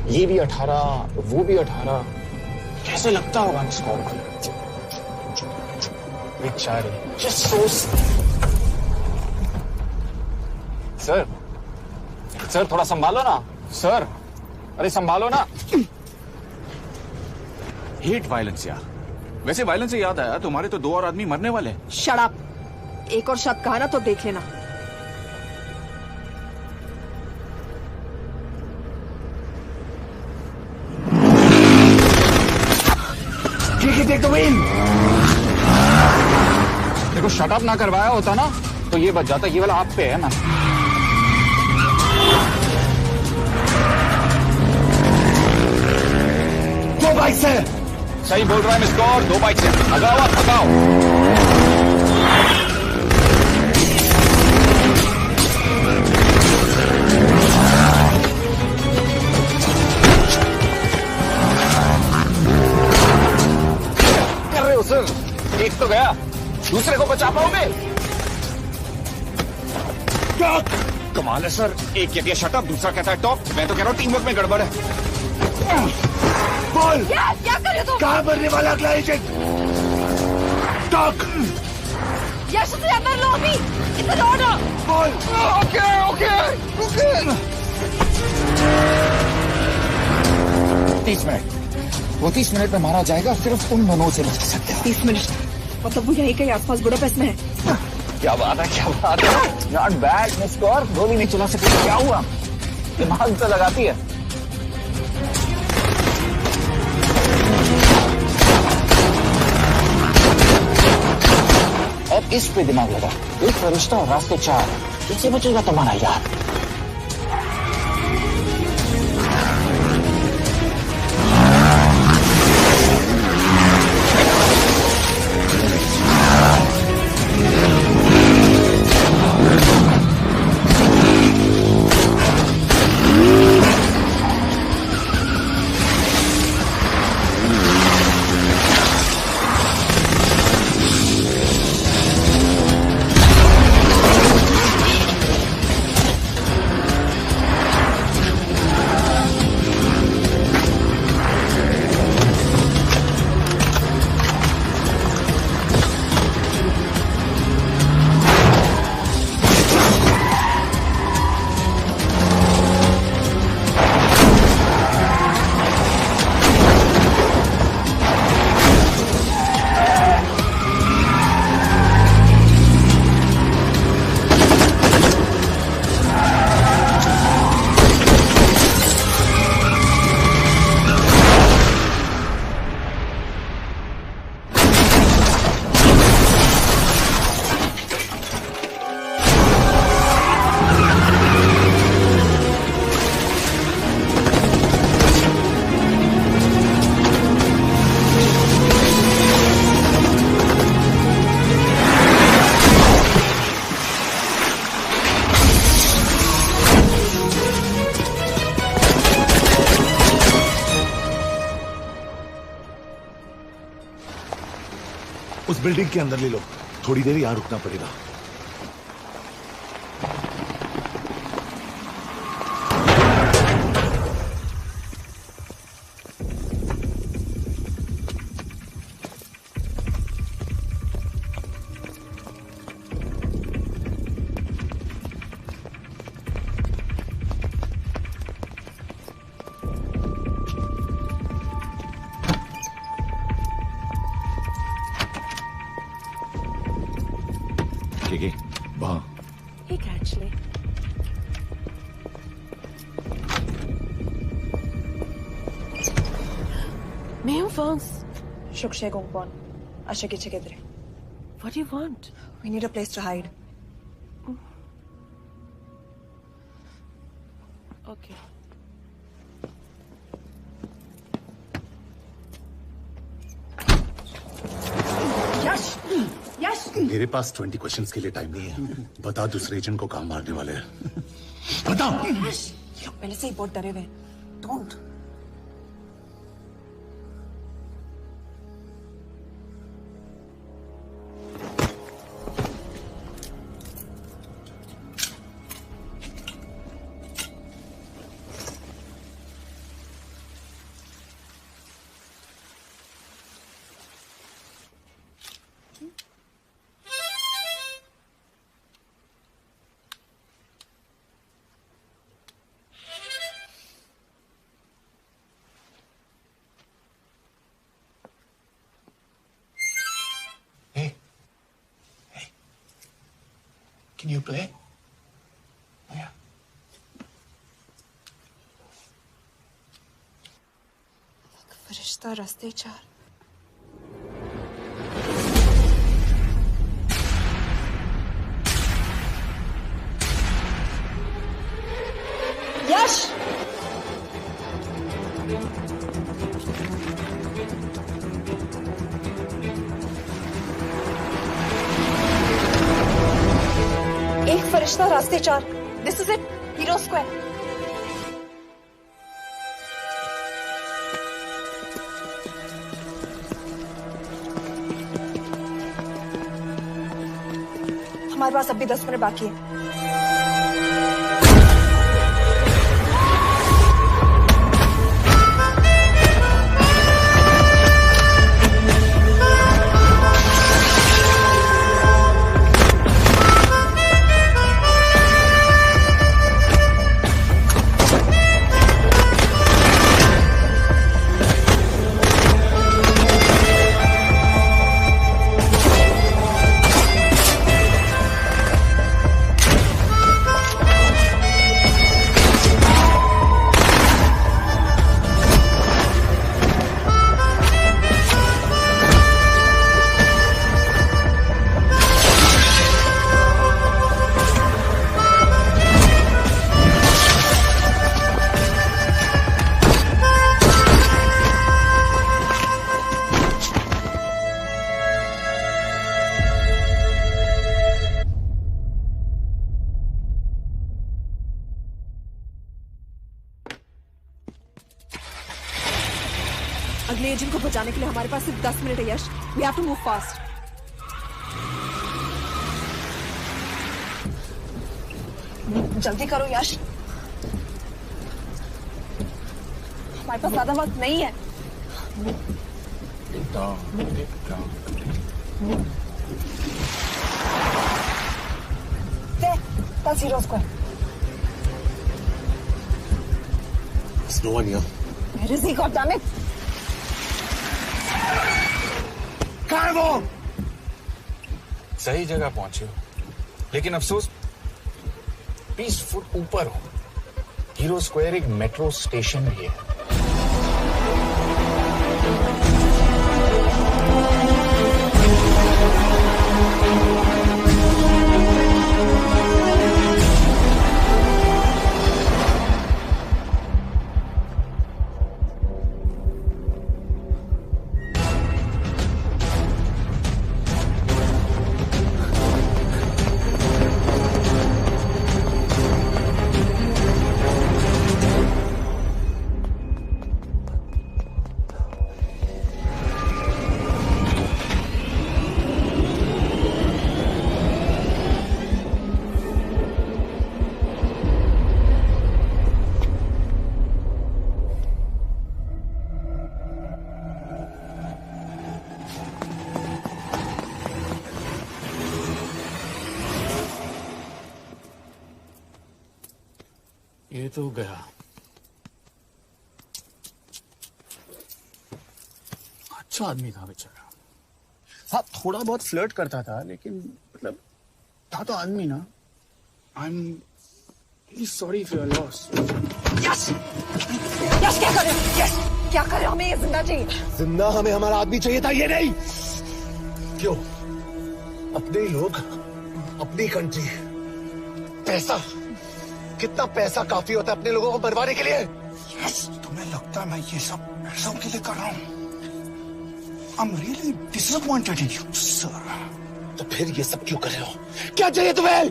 Q: ये भी 18, वो भी 18। कैसे लगता होगा मिस कौर को? बेचारे। सर थोड़ा संभालो ना सर, अरे संभालो ना।
M: हेट वायलेंस यार। वैसे वायलेंस से याद आया, तुम्हारे तो 2 और आदमी मरने वाले हैं।
L: Shut up. एक और शब्द कहा ना तो देख लेना।
Q: देखो शट अप ना करवाया होता ना तो ये बच जाता। ये वाला आप पे है ना।
P: दो बाइक से।
Q: सही बोल रहा है मिस कौर, 2 बाइक से। भगाओ भगाओ। कर रहे हो सर? एक तो गया, दूसरे को बचा पाओगे? कमाल है सर, एक कहती है शट अप, दूसरा कहता है टॉप। मैं तो कह रहा हूँ टीम वर्क में गड़बड़ है।
P: बोल
L: क्या कर रहे हो तुम?
P: कहाँ मरने वाला अगला एजेंट? टॉक।
L: यश से अंदर लो अभी। इधर ऑर्डर।
P: बोल।
Q: Okay 30 minute. वो 30 मिनट में मारा जाएगा, सिर्फ उन दोनों से बचा सकते हो।
L: 30 मिनट मतलब वो यहीं कहीं आसपास बुडापेस्ट में है।
Q: क्या बात है। नॉट बैड मिस कौर, गोली नहीं चला सकती। क्या हुआ? दिमाग तो लगाती है। अब इस पे दिमाग लगा। एक फरिश्ता और रास्ते 4। कैसे बचेगा तुम्हारा यार?
P: उस बिल्डिंग के अंदर ले लो, थोड़ी देर यहां रुकना पड़ेगा।
L: Hey, actually. Mail phones. Shukshay Gongpon. Ashaki Chigedre. What do you want? We need a place to hide.
G: Okay.
H: यश
P: मेरे पास 20 क्वेश्चंस के लिए टाइम नहीं है। बता दूसरे एजेंट को कहाँ मारने वाले हैं। बता।
L: पहले से ही बहुत डरे हुए। Don't.
I: Can you play? Yeah.
L: फरिश्ता रास्ते चार। यश एक फरिश्ता रास्ते चार। This is it, hero square. हमारे पास अभी 10 मिनट बाकी है। अगले एजेंट को बचाने के लिए हमारे पास सिर्फ 10 मिनट है Yash. We have to move fast. जल्दी करो यश, हमारे पास ज्यादा वक्त नहीं है। That's Hero Square.
P: There's no one here.
L: Where is he? God damn it!
Q: कहाँ है वो? सही जगह पहुंचे हो, लेकिन अफसोस 20 फुट ऊपर हो। हीरो स्क्वायर एक मेट्रो स्टेशन भी है।
N: ये तो गया। अच्छा आदमी था बेचारा।
I: हाँ, थोड़ा बहुत फ्लर्ट करता था, लेकिन मतलब था तो आदमी ना। I am really sorry for your loss.
L: Yash, Yash क्या कर रहे हो? यश क्या कर रहे हो? हमें ये जिंदा चाहिए।
P: जिंदा हमें हमारा आदमी चाहिए था, ये नहीं। क्यों? अपने ही लोग, अपनी कंट्री, पैसा। कितना पैसा काफी होता है अपने लोगों को मरवाने के लिए?
I: यस, तुम्हें लगता है मैं ये सब पैसों के लिए कर रहा हूँ? I'm really disappointed in you, sir.
P: तो फिर ये सब क्यों कर रहे हो? क्या चाहिए तुम्हें?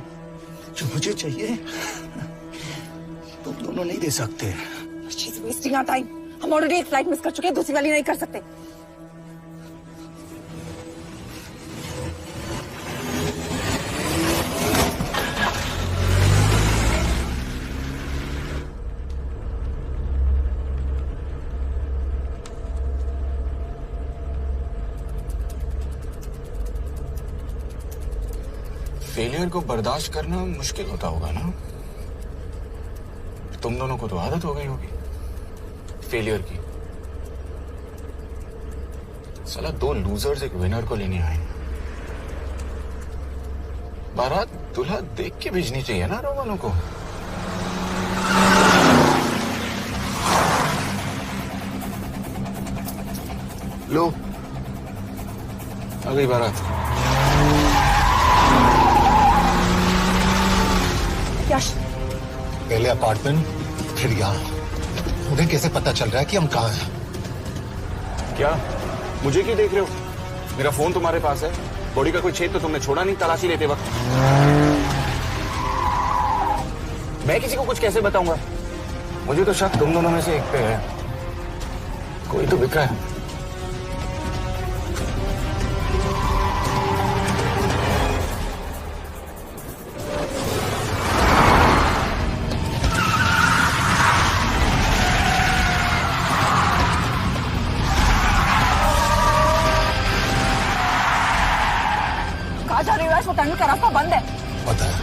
C: जो मुझे चाहिए तुम दोनों नहीं दे सकते।
L: She's wasting our time. हम ऑलरेडी एक फ्लाइट मिस कर चुके हैं, दूसरी वाली नहीं कर सकते।
Q: फेलियर को बर्दाश्त करना मुश्किल होता होगा ना? तुम दोनों को तो आदत हो गई होगी फेलियर की। साला 2 लूजर्स एक विनर को लेने आए। बारात दूल्हा देख के भेजनी चाहिए ना रो वालों को। लो आ गई बारात।
P: पहले अपार्टमेंट फिर यहाँ। उन्हें कैसे पता चल रहा है कि हम कहाँ हैं?
Q: क्या मुझे क्यों देख रहे हो? मेरा फोन तुम्हारे पास है। बॉडी का कोई छेद तो तुमने छोड़ा नहीं तलाशी लेते वक्त। मैं किसी को कुछ कैसे बताऊंगा? मुझे तो शक तुम दोनों में से एक पे है। कोई तो बिका है।
L: वो टनल का रास्ता बंद है।
P: पता है।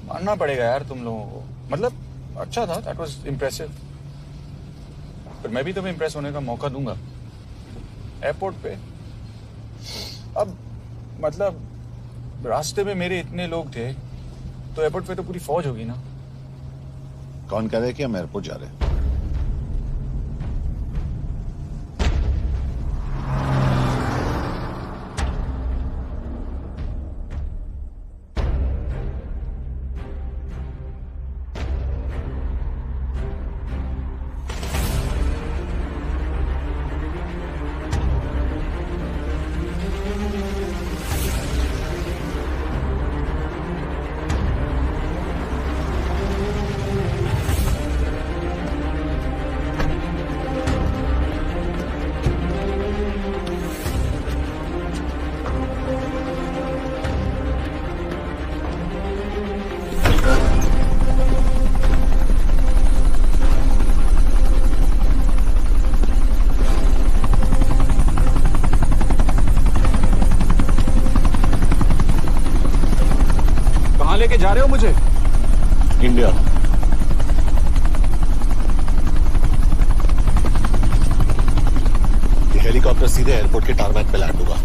Q: मानना पड़ेगा यार तुम लोगों को। मतलब अच्छा था, दैट वाज इम्प्रेसिव। पर मैं भी तुम्हें इम्प्रेस होने का मौका दूंगा एयरपोर्ट पे। अब मतलब रास्ते में मेरे इतने लोग थे तो एयरपोर्ट पे तो पूरी फौज होगी ना।
E: कौन कह रहे हैं कि हम एयरपोर्ट जा रहे हैं?
M: लेके जा रहे हो मुझे?
K: इंडिया। ये हेलीकॉप्टर सीधे एयरपोर्ट के टारमैक पे लैंड होगा।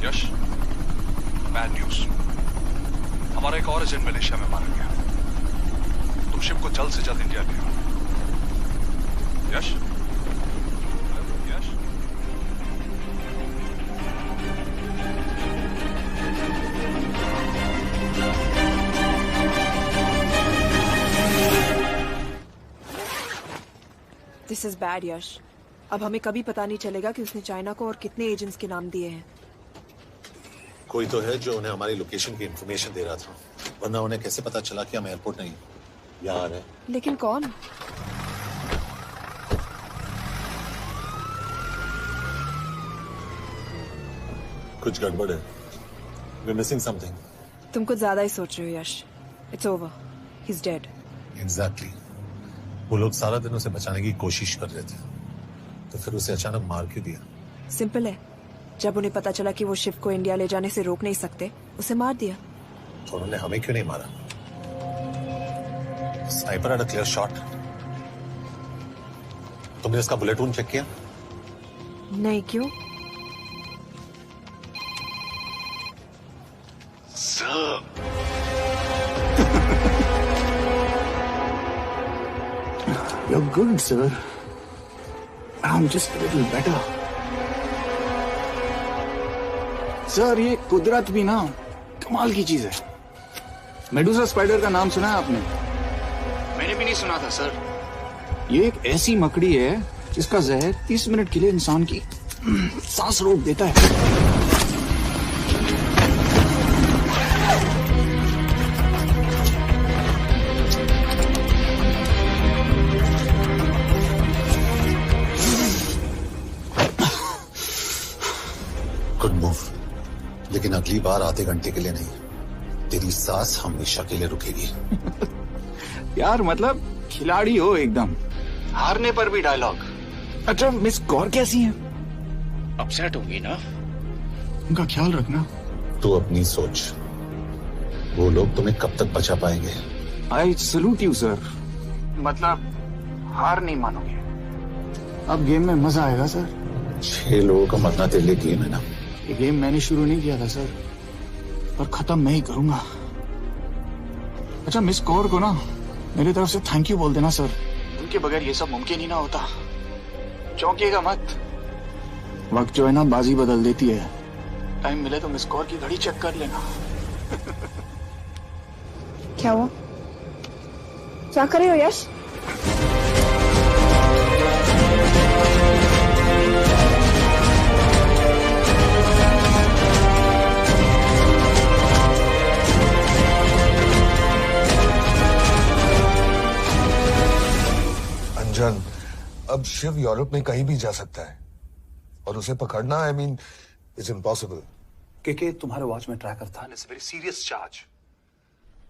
A: यश, बैड न्यूज। हमारा एक और एजेंट मलेशिया में मारा गया। तुम शिप को जल्द से जल्द इंडिया ले आओ। यश, यश,
L: दिस इज बैड यश। अब हमें कभी पता नहीं चलेगा कि उसने चाइना को और कितने एजेंट्स के नाम दिए हैं।
K: कोई तो है जो उन्हें हमारी लोकेशन की इंफॉर्मेशन दे रहा था, वरना उन्हें कैसे पता चला कि हम एयरपोर्ट नहीं यहाँ आ रहे हैं?
L: लेकिन कौन?
K: कुछ गड़बड़ है। We're missing something.
L: तुम कुछ ज्यादा ही सोच रहे हो Yash. It's over, he is dead.
K: Exactly. वो लोग सारा दिन उसे बचाने की कोशिश कर रहे थे, तो फिर उसे अचानक मार क्यों दिया?
L: सिंपल है, जब उन्हें पता चला कि वो शिप को इंडिया ले जाने से रोक नहीं सकते, उसे मार दिया।
K: तो उन्होंने हमें क्यों नहीं मारा? Sniper had a clear shot. तुमने इसका बुलेट वूंड चेक किया?
L: नहीं, क्यों?
Q: You're good, sir. I'm just a little better. Sir, ये कुदरत भी ना कमाल की चीज है। मेडुसा स्पाइडर का नाम सुना है आपने? मैंने भी नहीं सुना था सर। ये एक ऐसी मकड़ी है जिसका जहर 30 मिनट के लिए इंसान की सांस रोक देता है।
K: गुड मूव, लेकिन अगली बार आधे घंटे के लिए नहीं, तेरी सांस हमेशा के लिए रुकेगी।
Q: यार मतलब खिलाड़ी हो एकदम, हारने पर भी डायलॉग। अच्छा, मिस कौर कैसी हैं? अपसेट होंगी ना, उनका ख्याल रखना।
K: तू अपनी सोच, वो लोग तुम्हें कब तक बचा पाएंगे?
Q: I salute you sir. मतलब हार नहीं मानोगे? अब गेम में मजा आएगा सर।
K: 6 लोगों का मरना तेरे लिए गेम है ना?
Q: ये गेम मैंने शुरू नहीं किया था सर, पर खत्म मैं ही करूंगा। अच्छा, मिस कौर को ना मेरी तरफ से थैंक यू बोल देना सर। उनके बगैर ये सब मुमकिन ही ना होता। चौंकिएगा मत, वक्त जो है ना बाजी बदल देती है। टाइम मिले तो मिस कौर की घड़ी चेक कर लेना।
L: क्या हुआ? क्या कर रहे हो यश?
P: अंजन, अब शिव यूरोप में कहीं भी जा सकता है और उसे पकड़ना, आई मीन, इट्स इम्पॉसिबल।
A: के तुम्हारे वॉच में ट्रैकर था, इट्स वेरी सीरियस चार्ज।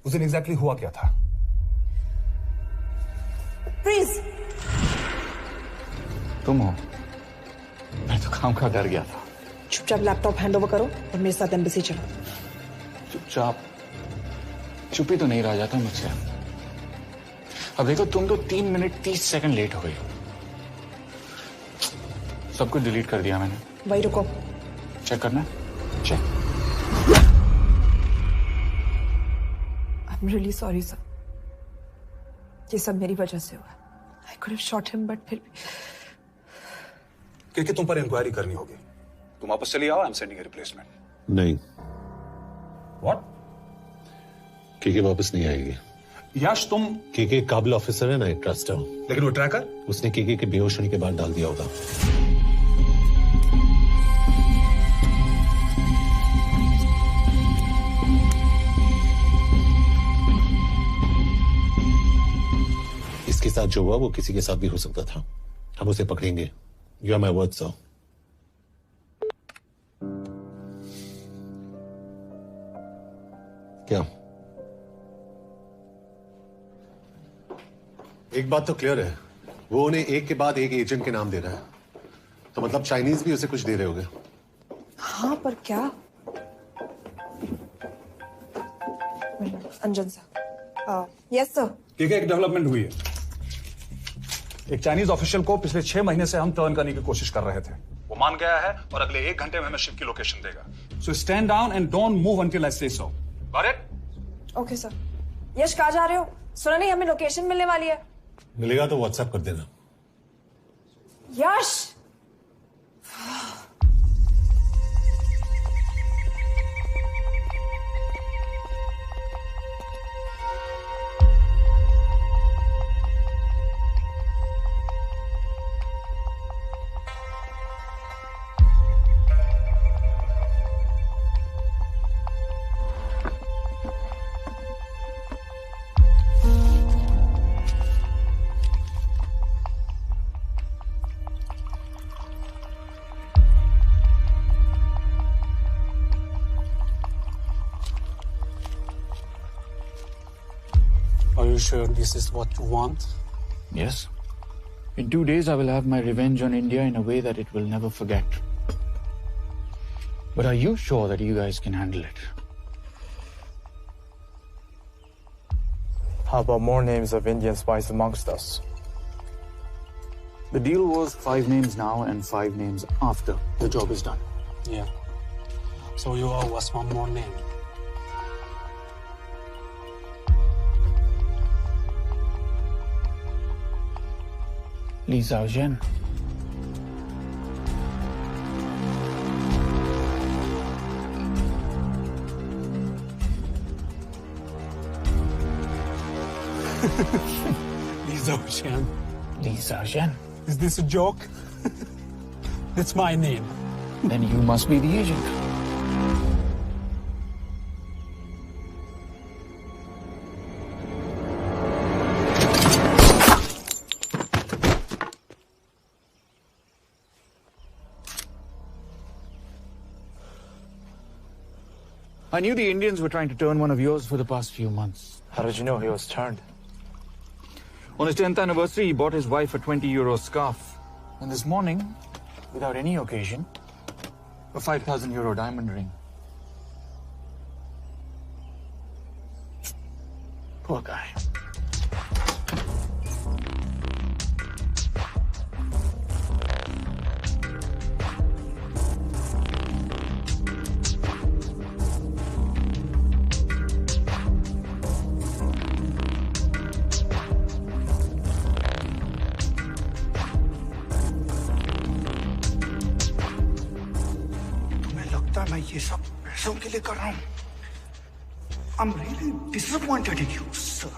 A: उस दिन एग्जैक्टली हुआ क्या था?
L: प्लीज।
Q: तुम हो? मैं तो काम का डर गया था।
L: चुपचाप लैपटॉप हैंड ओवर करो और मेरे साथ एम्बेसी चलो।
Q: चुपचाप चुप ही तो नहीं रह जाता मुझसे। अब देखो, तुम तो 3 मिनट 30 सेकंड लेट हो गई। सब कुछ डिलीट कर दिया मैंने।
L: वही रुको,
Q: चेक करना। Check.
L: I'm really sorry, sir. ये सब मेरी वजह से हुआ. I could have shot him, but फिर भी.
A: क्योंकि तुम पर इंक्वायरी करनी होगी. तुम वापस चली आओ. I'm sending a replacement.
P: नहीं.
A: What?
P: केके वापस नहीं आएगी.
A: यश तुम
P: केके काबिल ऑफिसर है ना, एक ट्रस्ट है.
A: लेकिन वो ट्रैकर
P: उसने केके के बेहोश होने के बाद डाल दिया होगा. इसके साथ जो हुआ वो किसी के साथ भी हो सकता था. हम उसे पकड़ेंगे. You are my word, sir. क्या? एक बात तो क्लियर है, वो उन्हें एक के बाद एक एजेंट के नाम दे रहा है. तो मतलब चाइनीज भी उसे कुछ दे रहे होंगे.
L: हाँ, पर क्या? अंजन सर. Yes sir.
A: ठीक है, एक डेवलपमेंट हुई है. एक चाइनीज ऑफिशियल को पिछले 6 महीने से हम टर्न करने की कोशिश कर रहे थे. वो मान गया है और अगले 1 घंटे में हमें शिप की लोकेशन देगा. So stand down and don't move until I say so. Got it?
L: Okay sir. Yash, कहाँ जा रहे हो? सुना नहीं हमें लोकेशन मिलने वाली है.
P: मिलेगा तो व्हाट्सएप कर देना.
L: यश.
N: Are you sure this is what you want?
Q: Yes. In 2 days, I will have my revenge on India in a way that it will never forget. But are you sure that you guys can handle it?
R: How about more names of Indian spies amongst us?
Q: The deal was 5 names now and 5 names after the job is done.
N: Yeah. So you owe us one more name.
Q: Li Xiaozhen.
N: Li Xiaozhen.
Q: Li Xiaozhen.
N: Is this a joke? It's my name.
Q: Then you must be the agent. I knew the Indians were trying to turn one of yours for the past few months.
R: How did you know he was turned?
Q: On his 10th anniversary, he bought his wife a 20-euro scarf. And this morning, without any occasion, a 5,000-euro diamond ring. Poor guy.
C: मैं ये सब पैसों के लिए कर रहा हूँ. I'm really disappointed in you, sir.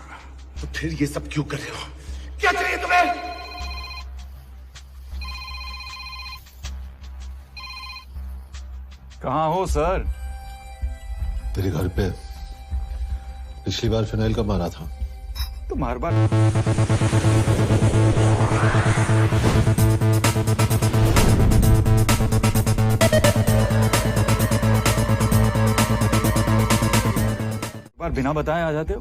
P: तो फिर ये सब क्यों कर रहे हो? क्या चाहिए तुम्हें?
Q: कहाँ हो सर?
P: तेरे घर पे. पिछली बार फिनाइल कब मारा था?
Q: तुम हर बार बिना बताए आ जाते हो.